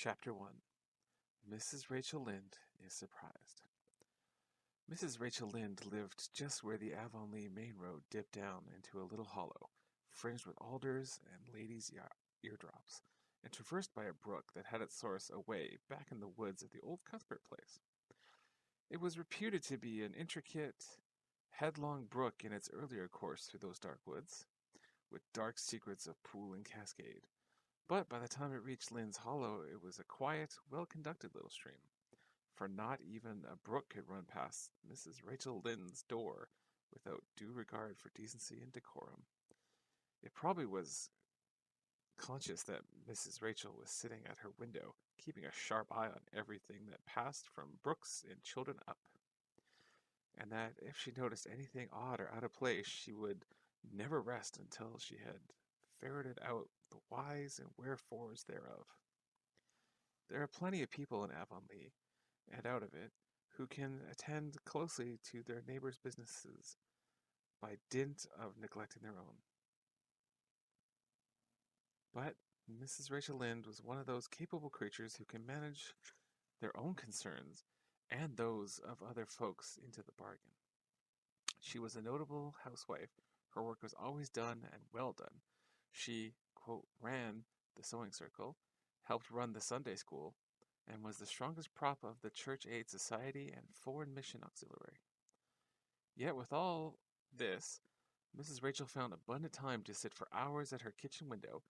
Chapter 1. Mrs. Rachel Lynde is surprised. Mrs. Rachel Lynde lived just where the Avonlea main road dipped down into a little hollow, fringed with alders and ladies' eardrops, and traversed by a brook that had its source away back in the woods of the old Cuthbert place. It was reputed to be an intricate, headlong brook in its earlier course through those dark woods, with dark secrets of pool and cascade. But by the time it reached Lynde's Hollow, it was a quiet, well-conducted little stream, for not even a brook could run past Mrs. Rachel Lynde's door without due regard for decency and decorum. It probably was conscious that Mrs. Rachel was sitting at her window, keeping a sharp eye on everything that passed from Brooks and children up, and that if she noticed anything odd or out of place, she would never rest until she had ferreted out the whys and wherefores thereof. There are plenty of people in Avonlea, and out of it, who can attend closely to their neighbors' businesses by dint of neglecting their own. But Mrs. Rachel Lynde was one of those capable creatures who can manage their own concerns and those of other folks into the bargain. She was a notable housewife. Her work was always done and well done. She, quote, ran the sewing circle, helped run the Sunday school, and was the strongest prop of the Church Aid Society and Foreign Mission Auxiliary. Yet with all this, Mrs. Rachel found abundant time to sit for hours at her kitchen window,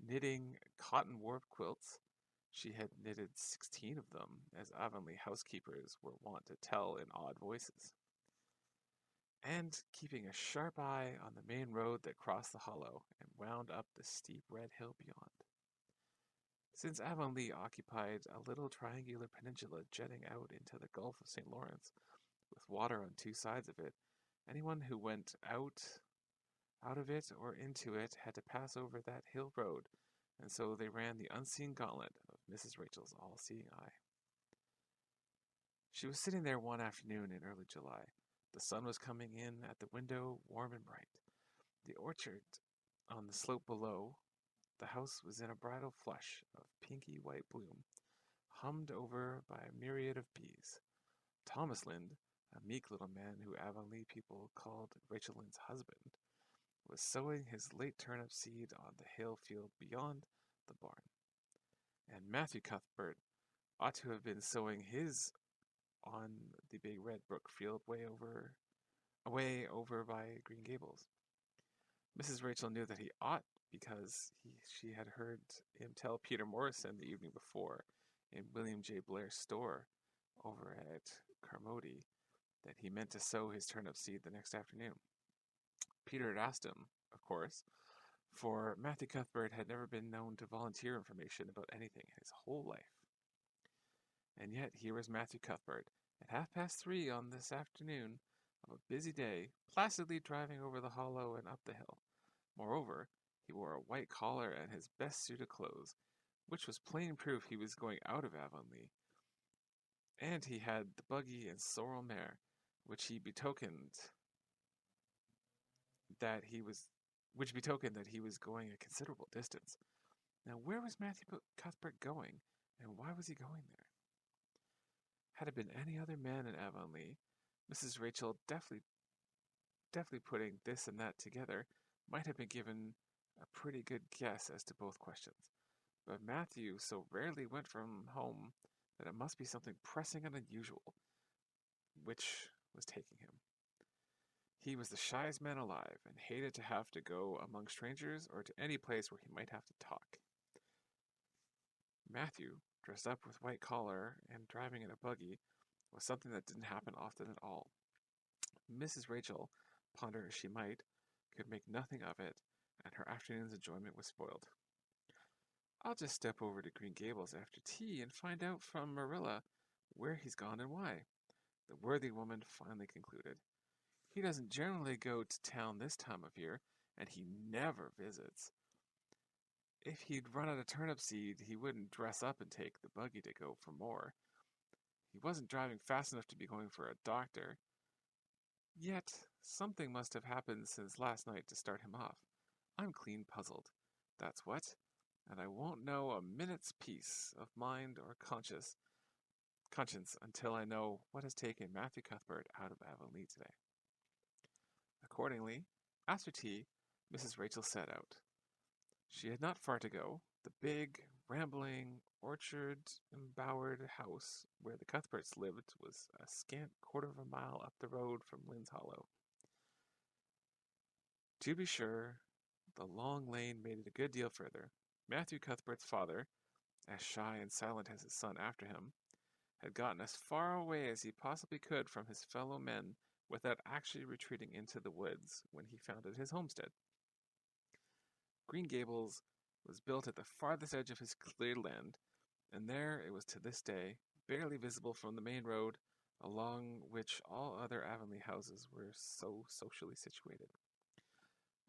knitting cotton warp quilts. She had knitted 16 of them, as Avonlea housekeepers were wont to tell in awed voices, and keeping a sharp eye on the main road that crossed the hollow and wound up the steep red hill beyond. Since Avonlea occupied a little triangular peninsula jutting out into the Gulf of St. Lawrence, with water on two sides of it, anyone who went out of it or into it had to pass over that hill road, and so they ran the unseen gauntlet of Mrs. Rachel's all-seeing eye. She was sitting there one afternoon in early July. The sun was coming in at the window, warm and bright. The orchard on the slope below the house was in a bridal flush of pinky white bloom, hummed over by a myriad of bees. Thomas Lynde, a meek little man who Avonlea people called Rachel Lynde's husband, was sowing his late turnip seed on the hill field beyond the barn. And Matthew Cuthbert ought to have been sowing his on the big red brook field way over by Green Gables. Mrs. Rachel knew that he ought because she had heard him tell Peter Morrison the evening before in William J. Blair's store over at Carmody that he meant to sow his turnip seed the next afternoon. Peter had asked him, of course, for Matthew Cuthbert had never been known to volunteer information about anything in his whole life. And yet here was Matthew Cuthbert at 3:30 on this afternoon of a busy day, placidly driving over the hollow and up the hill. Moreover, he wore a white collar and his best suit of clothes, which was plain proof he was going out of Avonlea. And he had the buggy and sorrel mare, which betokened that he was going a considerable distance. Now, where was Matthew Cuthbert going, and why was he going there? Had it been any other man in Avonlea, Mrs. Rachel, deftly putting this and that together, might have been given a pretty good guess as to both questions. But Matthew so rarely went from home that it must be something pressing and unusual which was taking him. He was the shyest man alive, and hated to have to go among strangers or to any place where he might have to talk. Matthew, dressed up with white collar and driving in a buggy, was something that didn't happen often at all. Mrs. Rachel, ponder as she might, could make nothing of it, and her afternoon's enjoyment was spoiled. I'll just step over to Green Gables after tea and find out from Marilla where he's gone and why, the worthy woman finally concluded. He doesn't generally go to town this time of year, and he never visits. If he'd run out of turnip seed, he wouldn't dress up and take the buggy to go for more. He wasn't driving fast enough to be going for a doctor. Yet, something must have happened since last night to start him off. I'm clean puzzled. That's what. and I won't know a minute's peace of mind or conscience until I know what has taken Matthew Cuthbert out of Avonlea today. Accordingly, after tea, Mrs. Rachel set out. She had not far to go. The big, rambling, orchard-embowered house where the Cuthberts lived was a scant quarter of a mile up the road from Lynn's Hollow. To be sure, the long lane made it a good deal further. Matthew Cuthbert's father, as shy and silent as his son after him, had gotten as far away as he possibly could from his fellow men without actually retreating into the woods when he founded his homestead. Green Gables was built at the farthest edge of his cleared land, and there it was to this day, barely visible from the main road, along which all other Avonlea houses were so socially situated.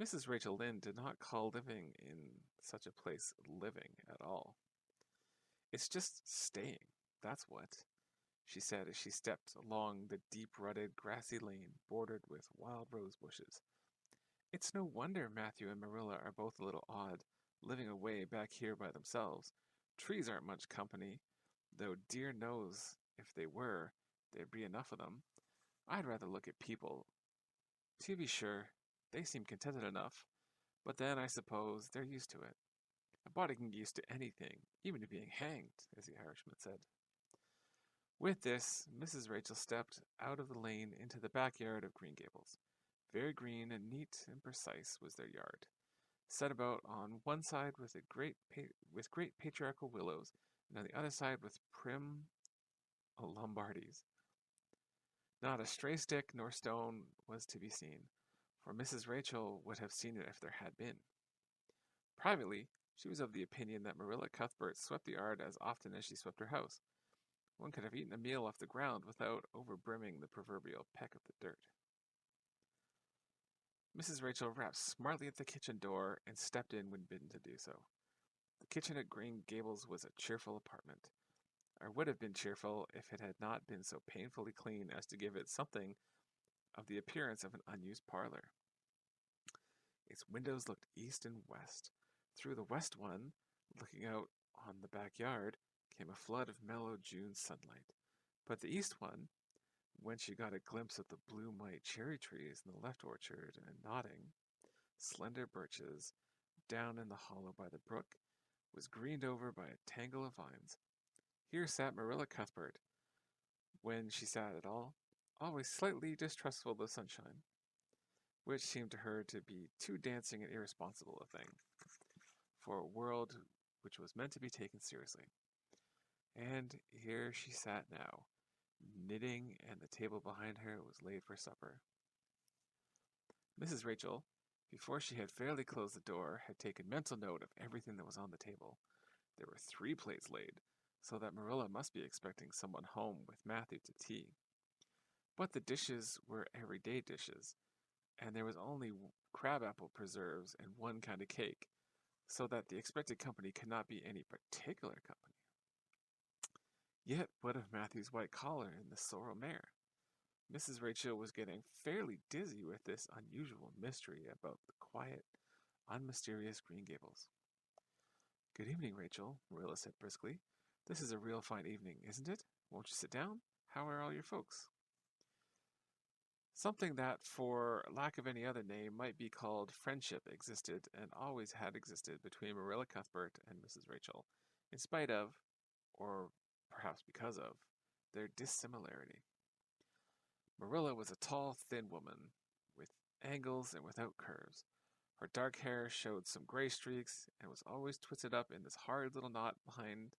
Mrs. Rachel Lynde did not call living in such a place living at all. It's just staying, that's what, she said as she stepped along the deep-rutted, grassy lane bordered with wild rose bushes. It's no wonder Matthew and Marilla are both a little odd, living away back here by themselves. Trees aren't much company, though dear knows if they were, there'd be enough of them. I'd rather look at people. To be sure, they seem contented enough, but then I suppose they're used to it. A body can get used to anything, even to being hanged, as the Irishman said. With this, Mrs. Rachel stepped out of the lane into the backyard of Green Gables. Very green and neat and precise was their yard, set about on one side with great patriarchal willows, and on the other side with prim Lombardies. Not a stray stick nor stone was to be seen, for Mrs. Rachel would have seen it if there had been. Privately, she was of the opinion that Marilla Cuthbert swept the yard as often as she swept her house. One could have eaten a meal off the ground without overbrimming the proverbial peck of the dirt. Mrs. Rachel rapped smartly at the kitchen door and stepped in when bidden to do so. The kitchen at Green Gables was a cheerful apartment, or would have been cheerful if it had not been so painfully clean as to give it something of the appearance of an unused parlor. Its windows looked east and west. Through the west one, looking out on the backyard, came a flood of mellow June sunlight. But the east one, whence you got a glimpse of the bloom-white cherry trees in the left orchard and nodding, slender birches down in the hollow by the brook, was greened over by a tangle of vines. Here sat Marilla Cuthbert, when she sat at all, always slightly distrustful of the sunshine, which seemed to her to be too dancing and irresponsible a thing for a world which was meant to be taken seriously. And here she sat now, knitting, and the table behind her was laid for supper. Mrs. Rachel, before she had fairly closed the door, had taken mental note of everything that was on the table. There were 3 plates laid, so that Marilla must be expecting someone home with Matthew to tea. But the dishes were everyday dishes, and there was only crabapple preserves and one kind of cake, so that the expected company could not be any particular company. Yet what of Matthew's white collar and the sorrel mare? Mrs. Rachel was getting fairly dizzy with this unusual mystery about the quiet, unmysterious Green Gables. Good evening, Rachel, Marilla said briskly. This is a real fine evening, isn't it? Won't you sit down? How are all your folks? Something that, for lack of any other name, might be called friendship existed and always had existed between Marilla Cuthbert and Mrs. Rachel, in spite of, or perhaps because of, their dissimilarity. Marilla was a tall, thin woman, with angles and without curves. Her dark hair showed some gray streaks and was always twisted up in this hard little knot behind,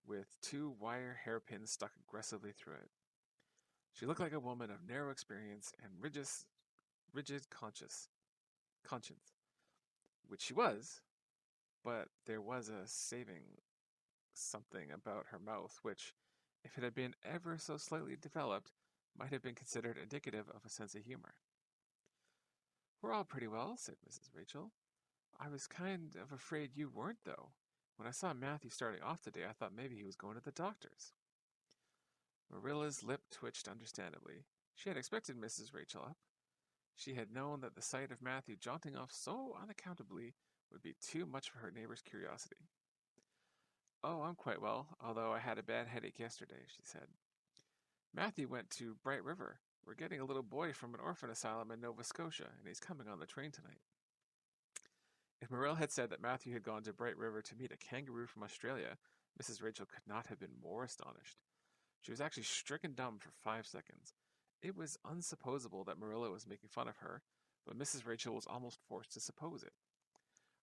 with 2 wire hairpins stuck aggressively through it. She looked like a woman of narrow experience and rigid conscience, which she was, but there was a saving something about her mouth which, if it had been ever so slightly developed, might have been considered indicative of a sense of humor. We're all pretty well, said Mrs. Rachel. I was kind of afraid you weren't, though. When I saw Matthew starting off today, I thought maybe he was going to the doctor's. Marilla's lip twitched understandably. She had expected Mrs. Rachel up. She had known that the sight of Matthew jaunting off so unaccountably would be too much for her neighbor's curiosity. Oh, I'm quite well, although I had a bad headache yesterday, she said. Matthew went to Bright River. We're getting a little boy from an orphan asylum in Nova Scotia, and he's coming on the train tonight. If Marilla had said that Matthew had gone to Bright River to meet a kangaroo from Australia, Mrs. Rachel could not have been more astonished. She was actually stricken dumb for 5 seconds. It was unsupposable that Marilla was making fun of her, but Mrs. Rachel was almost forced to suppose it.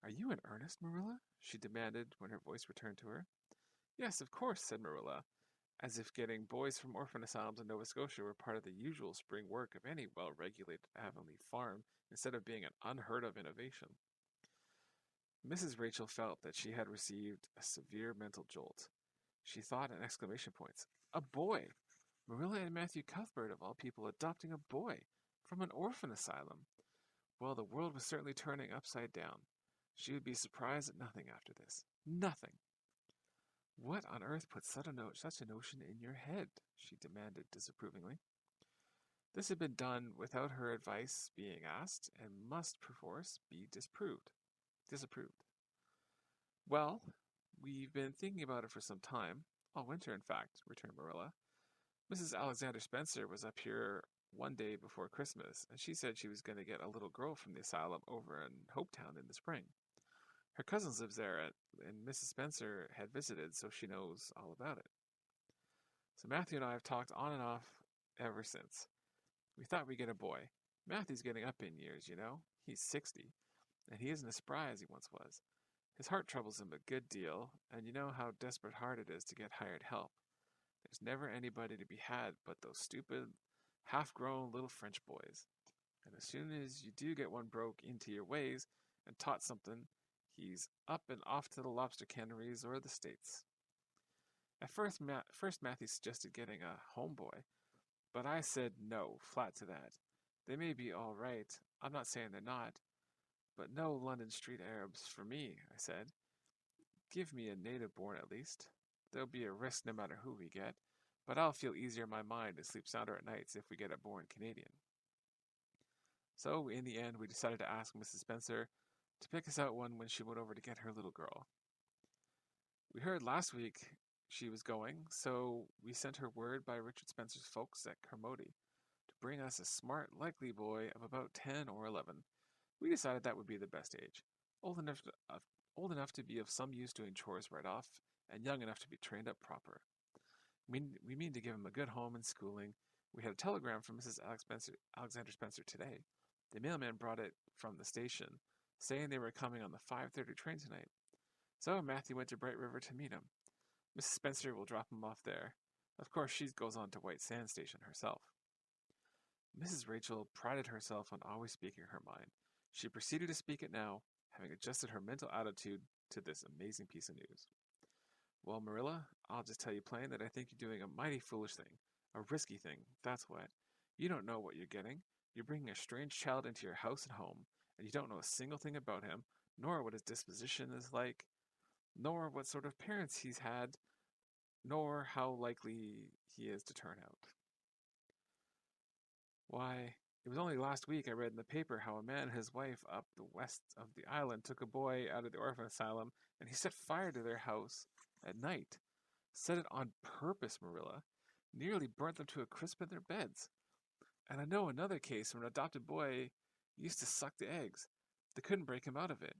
Are you in earnest, Marilla? She demanded when her voice returned to her. Yes, of course, said Marilla, as if getting boys from orphan asylums in Nova Scotia were part of the usual spring work of any well-regulated Avonlea farm instead of being an unheard-of innovation. Mrs. Rachel felt that she had received a severe mental jolt. She thought in exclamation points. A boy! Marilla and Matthew Cuthbert, of all people, adopting a boy from an orphan asylum. Well, the world was certainly turning upside down. She would be surprised at nothing after this. Nothing. What on earth put such a notion in your head? She demanded disapprovingly. This had been done without her advice being asked and must perforce be disapproved. Well, we've been thinking about it for some time, all winter in fact, returned Marilla. Mrs. Alexander Spencer was up here one day before Christmas, and she said she was going to get a little girl from the asylum over in Hopetown in the spring. Her cousin lives there, and Mrs. Spencer had visited, so she knows all about it. So Matthew and I have talked on and off ever since. We thought we'd get a boy. Matthew's getting up in years, you know. He's 60, and he isn't as spry as he once was. His heart troubles him a good deal, and you know how desperate hard it is to get hired help. There's never anybody to be had but those stupid, half-grown little French boys. And as soon as you do get one broke into your ways and taught something, he's up and off to the lobster canneries or the States. At first Matthew suggested getting a homeboy, but I said no, flat to that. They may be all right, I'm not saying they're not, but no London street Arabs for me, I said. Give me a native born at least. There'll be a risk no matter who we get, but I'll feel easier in my mind and sleep sounder at nights if we get a born Canadian. So, in the end, we decided to ask Mrs. Spencer to pick us out one when she went over to get her little girl. We heard last week she was going, so we sent her word by Richard Spencer's folks at Carmody to bring us a smart, likely boy of about 10 or 11. We decided that would be the best age. Old enough to be of some use doing chores right off, and young enough to be trained up proper. We mean to give him a good home and schooling. We had a telegram from Mrs. Alexander Spencer today. The mailman brought it from the station, saying they were coming on the 5:30 train tonight. So Matthew went to Bright River to meet him. Mrs. Spencer will drop him off there. Of course, she goes on to White Sands Station herself. Mrs. Rachel prided herself on always speaking her mind. She proceeded to speak it now, having adjusted her mental attitude to this amazing piece of news. Well, Marilla, I'll just tell you plain that I think you're doing a mighty foolish thing. A risky thing, that's what. You don't know what you're getting. You're bringing a strange child into your house and home, and you don't know a single thing about him, nor what his disposition is like, nor what sort of parents he's had, nor how likely he is to turn out. Why, it was only last week I read in the paper how a man and his wife up the west of the island took a boy out of the orphan asylum, and he set fire to their house at night. Set it on purpose, Marilla. Nearly burnt them to a crisp in their beds. And I know another case where an adopted boy used to suck the eggs. They couldn't break him out of it.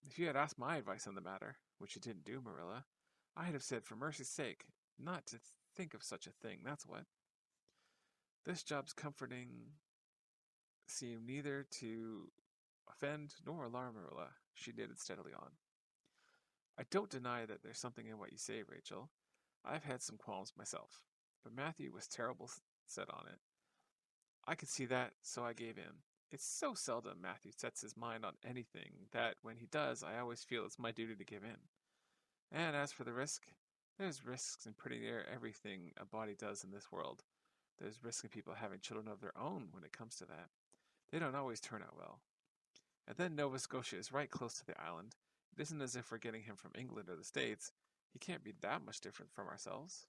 If you had asked my advice on the matter, which you didn't do, Marilla, I'd have said, for mercy's sake, not to think of such a thing, that's what. This job's comforting seemed neither to offend nor alarm Marilla. She knitted steadily on. I don't deny that there's something in what you say, Rachel. I've had some qualms myself, but Matthew was terrible set on it. I could see that, so I gave in. It's so seldom Matthew sets his mind on anything that when he does, I always feel it's my duty to give in. And as for the risk, there's risks in pretty near everything a body does in this world. There's risk in people having children of their own when it comes to that. They don't always turn out well. And then Nova Scotia is right close to the island. It isn't as if we're getting him from England or the States. He can't be that much different from ourselves.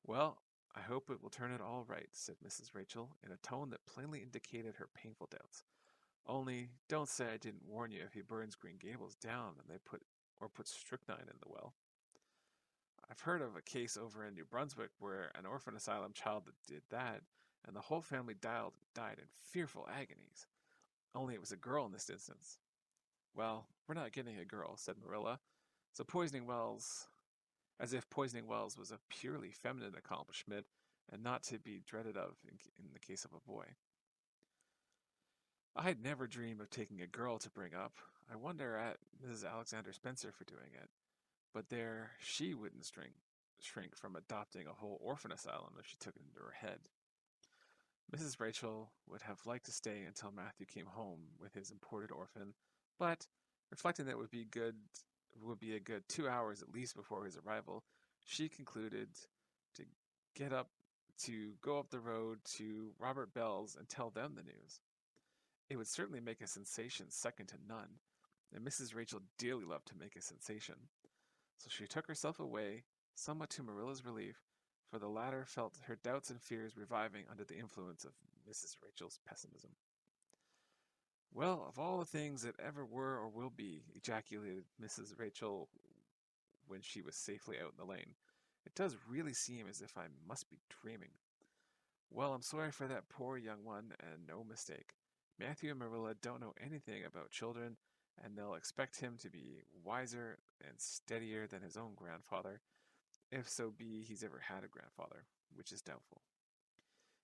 Well, I hope it will turn out all right, said Mrs. Rachel, in a tone that plainly indicated her painful doubts. Only, don't say I didn't warn you if he burns Green Gables down and they put strychnine in the well. I've heard of a case over in New Brunswick where an orphan asylum child did that, and the whole family died in fearful agonies. Only it was a girl in this instance. Well, we're not getting a girl, said Marilla. So poisoning wells, as if poisoning wells was a purely feminine accomplishment and not to be dreaded of in the case of a boy. I'd never dream of taking a girl to bring up. I wonder at Mrs. Alexander Spencer for doing it. But there, she wouldn't shrink from adopting a whole orphan asylum if she took it into her head. Mrs. Rachel would have liked to stay until Matthew came home with his imported orphan, but reflecting that would be a good 2 hours at least before his arrival, she concluded to go up the road to Robert Bell's and tell them the news. It would certainly make a sensation second to none, and Mrs. Rachel dearly loved to make a sensation. So she took herself away, somewhat to Marilla's relief, for the latter felt her doubts and fears reviving under the influence of Mrs. Rachel's pessimism. Well, of all the things that ever were or will be, ejaculated Mrs. Rachel when she was safely out in the lane, it does really seem as if I must be dreaming. Well, I'm sorry for that poor young one, and no mistake. Matthew and Marilla don't know anything about children, and they'll expect him to be wiser and steadier than his own grandfather, if so be he's ever had a grandfather, which is doubtful.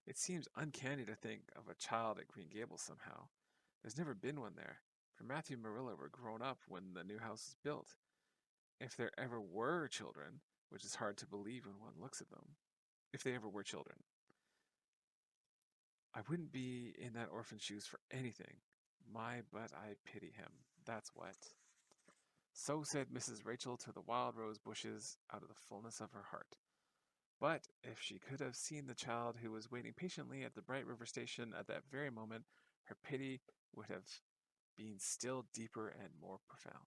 It seems uncanny to think of a child at Green Gables somehow. There's never been one there, for Matthew and Marilla were grown up when the new house was built. If there ever were children, which is hard to believe when one looks at them, if they ever were children, I wouldn't be in that orphan's shoes for anything. My, but I pity him. That's what. So said Mrs. Rachel to the wild rose bushes out of the fullness of her heart. But if she could have seen the child who was waiting patiently at the Bright River station at that very moment, her pity would have been still deeper and more profound.